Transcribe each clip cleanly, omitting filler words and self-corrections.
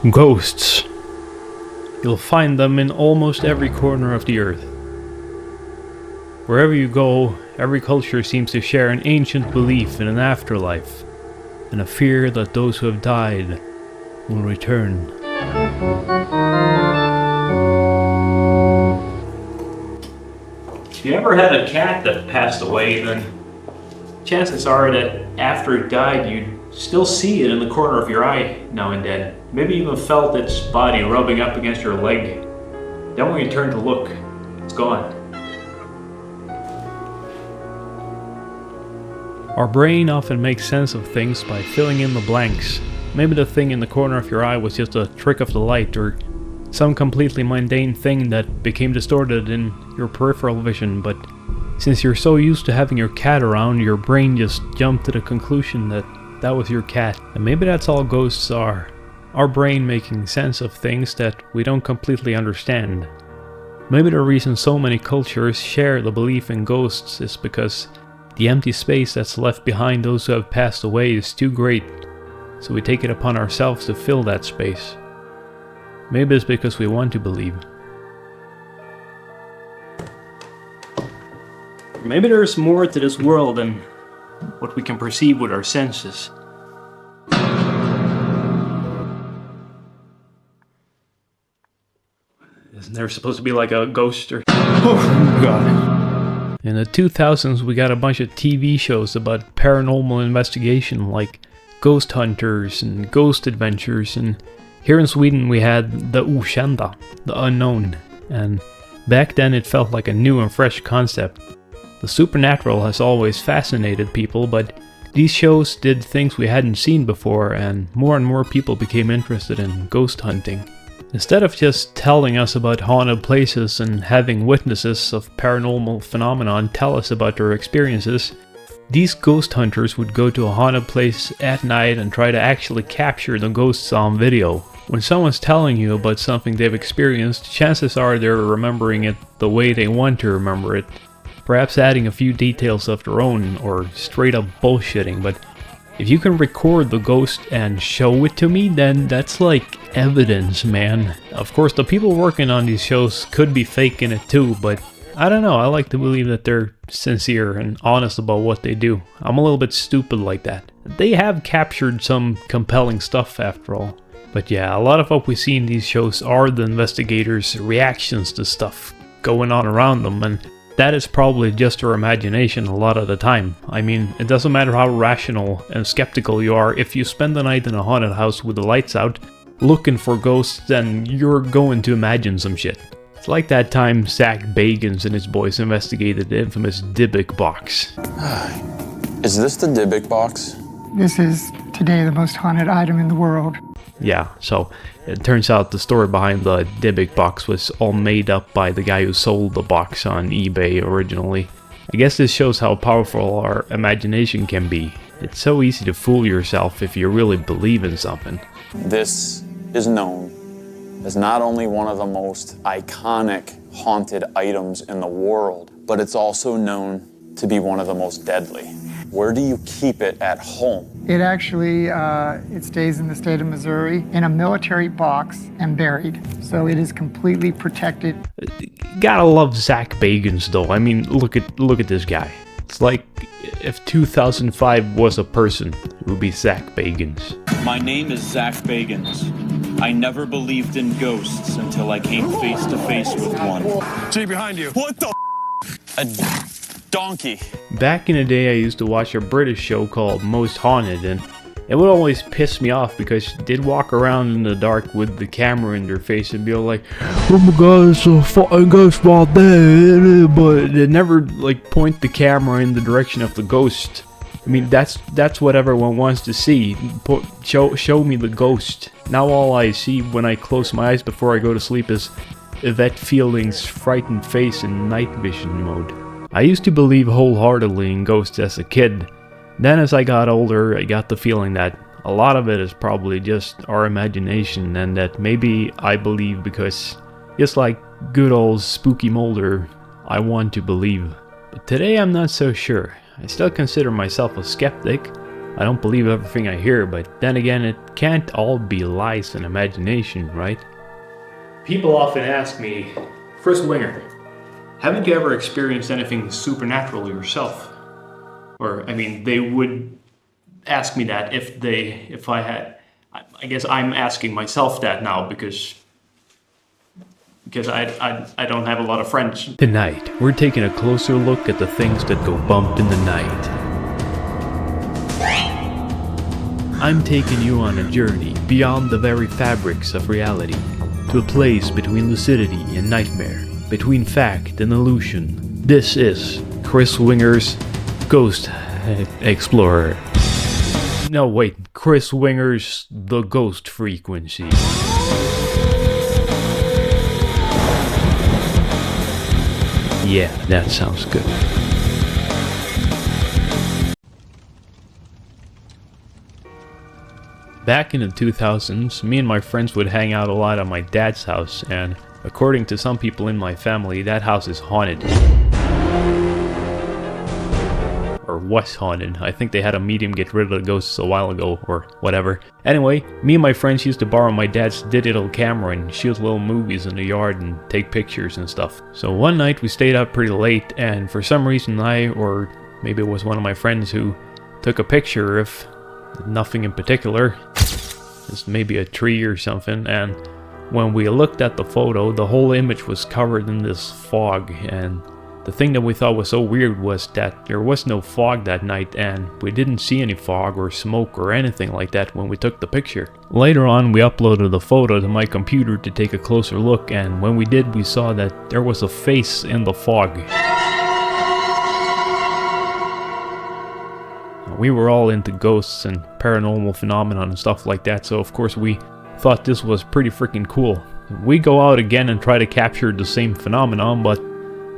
Ghosts. You'll find them in almost every corner of the earth. Wherever you go, every culture seems to share an ancient belief in an afterlife, and a fear that those who have died will return. If you ever had a cat that passed away, then chances are that after it died, you'd still see it in the corner of your eye now and then. Maybe even felt its body rubbing up against your leg. Then when you turn to look, it's gone. Our brain often makes sense of things by filling in the blanks. Maybe the thing in the corner of your eye was just a trick of the light, or some completely mundane thing that became distorted in your peripheral vision, but since you're so used to having your cat around, your brain just jumped to the conclusion that that was your cat. And maybe that's all ghosts are. Our brain making sense of things that we don't completely understand. Maybe the reason so many cultures share the belief in ghosts is because the empty space that's left behind those who have passed away is too great, so we take it upon ourselves to fill that space. Maybe it's because we want to believe. Maybe there's more to this world than what we can perceive with our senses. Isn't there supposed to be like a ghost or... Oh god. In the 2000s we got a bunch of TV shows about paranormal investigation like Ghost Hunters and Ghost Adventures, and here in Sweden we had the Okända, the unknown, and back then it felt like a new and fresh concept. The supernatural has always fascinated people, but these shows did things we hadn't seen before, and more people became interested in ghost hunting. Instead of just telling us about haunted places and having witnesses of paranormal phenomenon tell us about their experiences, these ghost hunters would go to a haunted place at night and try to actually capture the ghosts on video. When someone's telling you about something they've experienced, chances are they're remembering it the way they want to remember it. Perhaps adding a few details of their own, or straight up bullshitting, but if you can record the ghost and show it to me, then that's like evidence, man. Of course, the people working on these shows could be faking it too, but I don't know, I like to believe that they're sincere and honest about what they do. I'm a little bit stupid like that. They have captured some compelling stuff after all. But yeah, a lot of what we see in these shows are the investigators' reactions to stuff going on around them, and that is probably just our imagination a lot of the time. I mean, it doesn't matter how rational and skeptical you are, if you spend the night in a haunted house with the lights out, looking for ghosts, then you're going to imagine some shit. It's like that time Zach Bagans and his boys investigated the infamous Dybbuk box. Is this the Dybbuk box? This is today the most haunted item in the world. Yeah, so it turns out the story behind the Dybbuk box was all made up by the guy who sold the box on eBay originally. I guess this shows how powerful our imagination can be. It's so easy to fool yourself if you really believe in something. This is known as not only one of the most iconic haunted items in the world, but it's also known to be one of the most deadly. Where do you keep it at home? It actually, it stays in the state of Missouri in a military box and buried. So it is completely protected. Gotta love Zach Bagans though. I mean, look at this guy. It's like if 2005 was a person, it would be Zach Bagans. My name is Zach Bagans. I never believed in ghosts until I came face to face with one. See behind you. What the A donkey. Back in the day, I used to watch a British show called Most Haunted, and it would always piss me off because they'd walk around in the dark with the camera in their face and be all like, "Oh my god, it's a fucking ghost out there," but they never like point the camera in the direction of the ghost. I mean, that's what everyone wants to see. Show me the ghost. Now all I see when I close my eyes before I go to sleep is Yvette Fielding's frightened face in night vision mode. I used to believe wholeheartedly in ghosts as a kid. Then as I got older, I got the feeling that a lot of it is probably just our imagination, and that maybe I believe because, just like good old Spooky Mulder, I want to believe. But today I'm not so sure. I still consider myself a skeptic. I don't believe everything I hear, but then again, it can't all be lies and imagination, right? People often ask me, Chris Winger, haven't you ever experienced anything supernatural yourself? Or, I mean, they would ask me that if I had. I guess I'm asking myself that now because I don't have a lot of friends. Tonight, we're taking a closer look at the things that go bump in the night. I'm taking you on a journey beyond the very fabrics of reality, to a place between lucidity and nightmare, between fact and illusion. This is Chris Winger's Ghost Explorer. No, wait, Chris Winger's The Ghost Frequency. Yeah, that sounds good. Back in the 2000s, me and my friends would hang out a lot at my dad's house, and according to some people in my family, that house is haunted. Or was haunted. I think they had a medium get rid of the ghosts a while ago, or whatever. Anyway, me and my friends used to borrow my dad's digital camera and shoot little movies in the yard and take pictures and stuff. So one night we stayed up pretty late, and for some reason or maybe it was one of my friends who took a picture of nothing in particular, just maybe a tree or something, and when we looked at the photo, the whole image was covered in this fog, and the thing that we thought was so weird was that there was no fog that night, and we didn't see any fog or smoke or anything like that when we took the picture. Later on, we uploaded the photo to my computer to take a closer look, and when we did, we saw that there was a face in the fog. We were all into ghosts and paranormal phenomena and stuff like that, so of course we thought this was pretty freaking cool. We go out again and try to capture the same phenomenon, but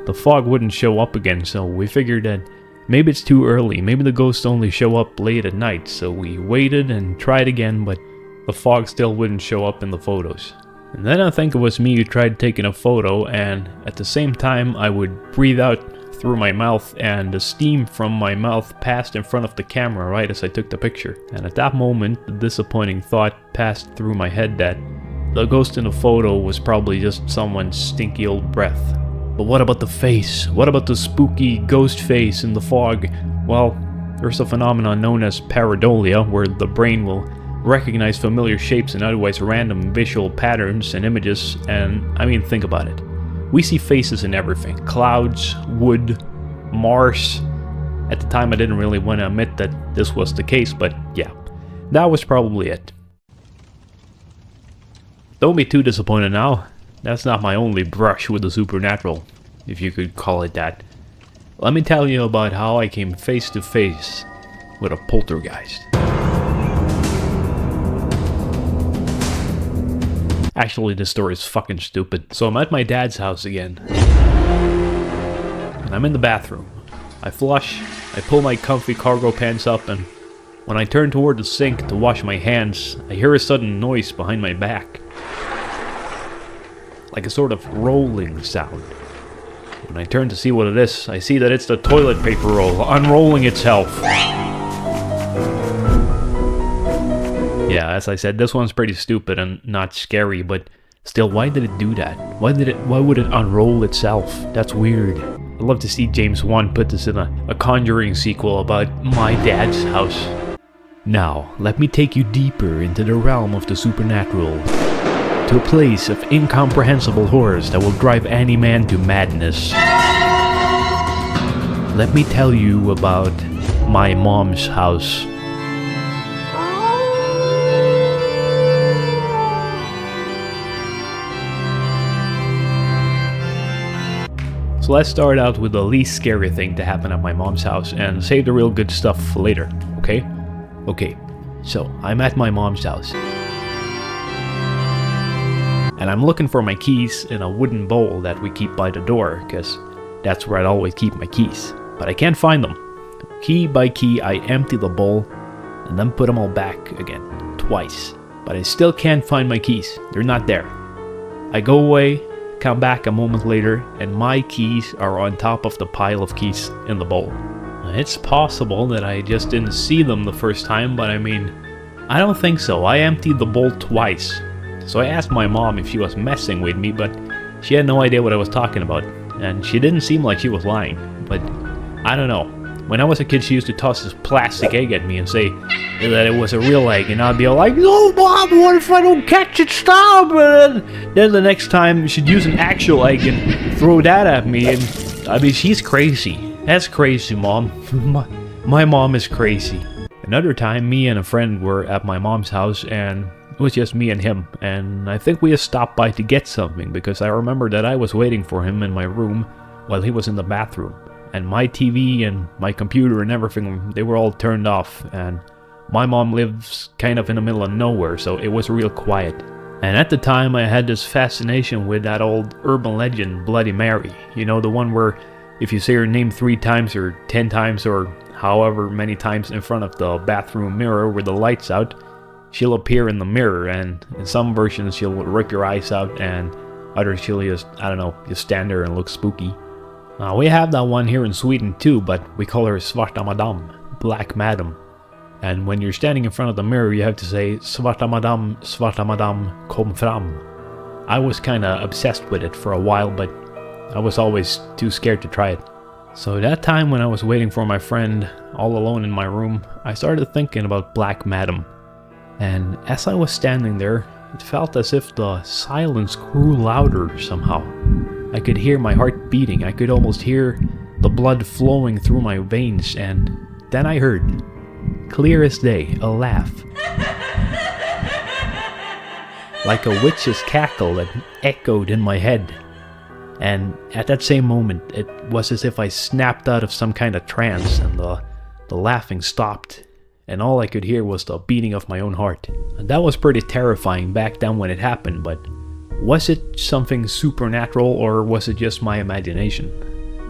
the fog wouldn't show up again, so we figured that maybe it's too early, maybe the ghosts only show up late at night, so we waited and tried again, but the fog still wouldn't show up in the photos. And then I think it was me who tried taking a photo, and at the same time I would breathe out through my mouth, and the steam from my mouth passed in front of the camera right as I took the picture. And at that moment, the disappointing thought passed through my head that the ghost in the photo was probably just someone's stinky old breath. But what about the face? What about the spooky ghost face in the fog? Well, there's a phenomenon known as pareidolia, where the brain will recognize familiar shapes and otherwise random visual patterns and images, and I mean, think about it. We see faces in everything. Clouds, wood, Mars. At the time I didn't really want to admit that this was the case, but yeah, that was probably it. Don't be too disappointed now. That's not my only brush with the supernatural, if you could call it that. Let me tell you about how I came face to face with a poltergeist. Actually, this story is fucking stupid. So I'm at my dad's house again, and I'm in the bathroom. I flush, I pull my comfy cargo pants up, and when I turn toward the sink to wash my hands, I hear a sudden noise behind my back. Like a sort of rolling sound. When I turn to see what it is, I see that it's the toilet paper roll unrolling itself. Yeah, as I said, this one's pretty stupid and not scary, but still, why did it do that? Why would it unroll itself? That's weird. I'd love to see James Wan put this in a Conjuring sequel about my dad's house. Now, let me take you deeper into the realm of the supernatural, to a place of incomprehensible horrors that will drive any man to madness. Let me tell you about my mom's house. So let's start out with the least scary thing to happen at my mom's house and save the real good stuff for later, okay? Okay, so I'm at my mom's house. And I'm looking for my keys in a wooden bowl that we keep by the door, because that's where I'd always keep my keys. But I can't find them. Key by key, I empty the bowl and then put them all back again, twice. But I still can't find my keys. They're not there. I go away, come back a moment later, and my keys are on top of the pile of keys in the bowl. It's possible that I just didn't see them the first time, but I mean, I don't think so. I emptied the bowl twice. So I asked my mom if she was messing with me, but she had no idea what I was talking about. And she didn't seem like she was lying, but I don't know. When I was a kid, she used to toss this plastic egg at me and say that it was a real egg, and I'd be all like, "No, Mom, what if I don't catch it? Stop!" And then the next time, she'd use an actual egg and throw that at me, and I mean, she's crazy. That's crazy, Mom. My mom is crazy. Another time, me and a friend were at my mom's house, and it was just me and him, and I think we just stopped by to get something, because I remember that I was waiting for him in my room while he was in the bathroom. And my TV and my computer and everything, they were all turned off, and my mom lives kind of in the middle of nowhere, so it was real quiet. And at the time, I had this fascination with that old urban legend, Bloody Mary. You know, the one where if you say her name 3 times or 10 times or however many times in front of the bathroom mirror with the lights out, she'll appear in the mirror, and in some versions she'll rip your eyes out, and others she'll just, I don't know, just stand there and look spooky. We have that one here in Sweden too, but we call her Svarta Madam, Black Madam. And when you're standing in front of the mirror, you have to say, Svarta Madam, kom fram. I was kinda obsessed with it for a while, but I was always too scared to try it. So that time when I was waiting for my friend, all alone in my room, I started thinking about Black Madam. And as I was standing there, it felt as if the silence grew louder somehow. I could hear my heart beating, I could almost hear the blood flowing through my veins, and then I heard, clear as day, a laugh. Like a witch's cackle that echoed in my head. And at that same moment, it was as if I snapped out of some kind of trance, and the laughing stopped, and all I could hear was the beating of my own heart. And that was pretty terrifying back then when it happened, but was it something supernatural, or was it just my imagination?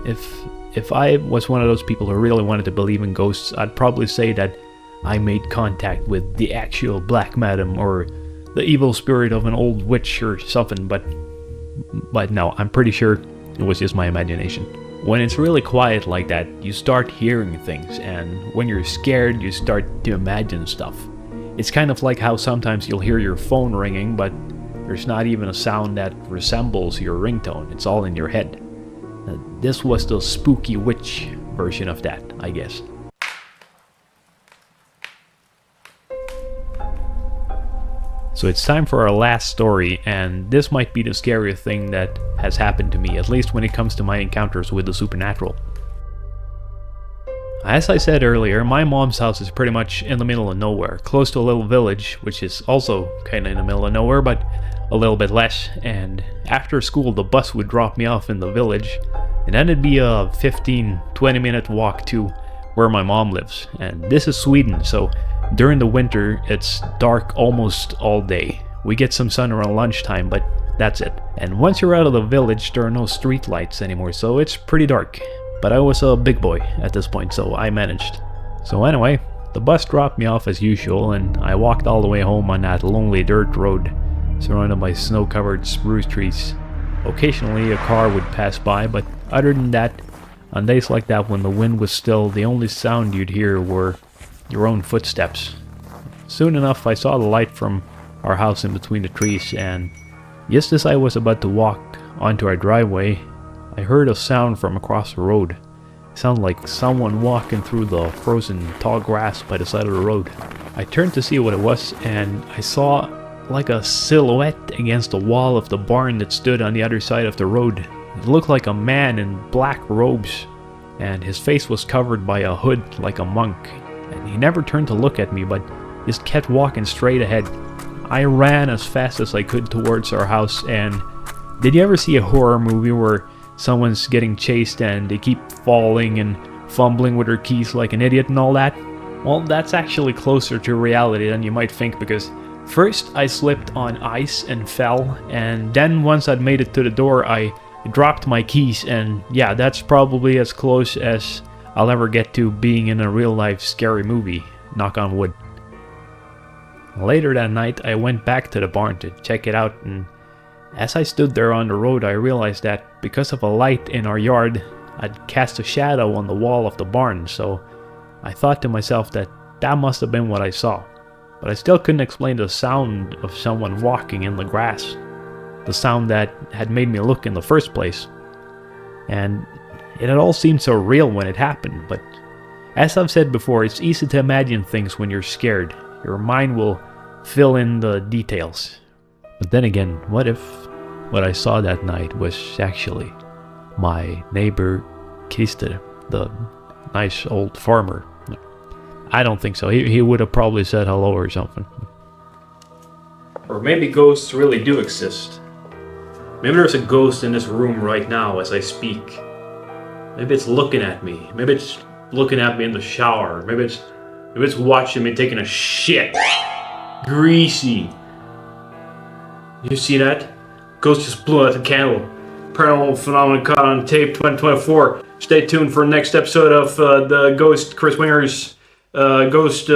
If I was one of those people who really wanted to believe in ghosts, I'd probably say that I made contact with the actual Black Madam, or the evil spirit of an old witch or something, but no, I'm pretty sure it was just my imagination. When it's really quiet like that, you start hearing things, and when you're scared, you start to imagine stuff. It's kind of like how sometimes you'll hear your phone ringing, but there's not even a sound that resembles your ringtone. It's all in your head. This was the spooky witch version of that, I guess. So it's time for our last story, and this might be the scariest thing that has happened to me, at least when it comes to my encounters with the supernatural. As I said earlier, my mom's house is pretty much in the middle of nowhere, close to a little village, which is also kinda in the middle of nowhere, but a little bit less, and after school the bus would drop me off in the village, and then it'd be a 15-20 minute walk to where my mom lives. And this is Sweden, so during the winter it's dark almost all day. We get some sun around lunchtime, but that's it. And once you're out of the village, there are no street lights anymore, so it's pretty dark. But I was a big boy at this point, so I managed. So anyway, the bus dropped me off as usual, and I walked all the way home on that lonely dirt road, surrounded by snow-covered spruce trees. Occasionally a car would pass by, but other than that, on days like that when the wind was still, the only sound you'd hear were your own footsteps. Soon enough I saw the light from our house in between the trees, and just as I was about to walk onto our driveway, I heard a sound from across the road. It sounded like someone walking through the frozen tall grass by the side of the road. I turned to see what it was, and I saw like a silhouette against the wall of the barn that stood on the other side of the road. It looked like a man in black robes, and his face was covered by a hood like a monk. And he never turned to look at me, but just kept walking straight ahead. I ran as fast as I could towards our house, and did you ever see a horror movie where someone's getting chased and they keep falling and fumbling with their keys like an idiot and all that? Well, that's actually closer to reality than you might think, because first I slipped on ice and fell, and then once I'd made it to the door I dropped my keys, and yeah, that's probably as close as I'll ever get to being in a real life scary movie, knock on wood. Later that night I went back to the barn to check it out, and as I stood there on the road I realized that because of a light in our yard I'd cast a shadow on the wall of the barn, so I thought to myself that must have been what I saw. But I still couldn't explain the sound of someone walking in the grass, the sound that had made me look in the first place. And it had all seemed so real when it happened, but as I've said before, it's easy to imagine things when you're scared. Your mind will fill in the details. But then again, what if what I saw that night was actually my neighbor Christer, the nice old farmer? I don't think so. He would have probably said hello or something. Or maybe ghosts really do exist. Maybe there's a ghost in this room right now as I speak. Maybe it's looking at me. Maybe it's looking at me in the shower. Maybe it's watching me taking a shit. Greasy. You see that? Ghost just blew out the candle. Paranormal phenomenon caught on tape 2024. Stay tuned for the next episode of the Ghost Chris Winger's Ghost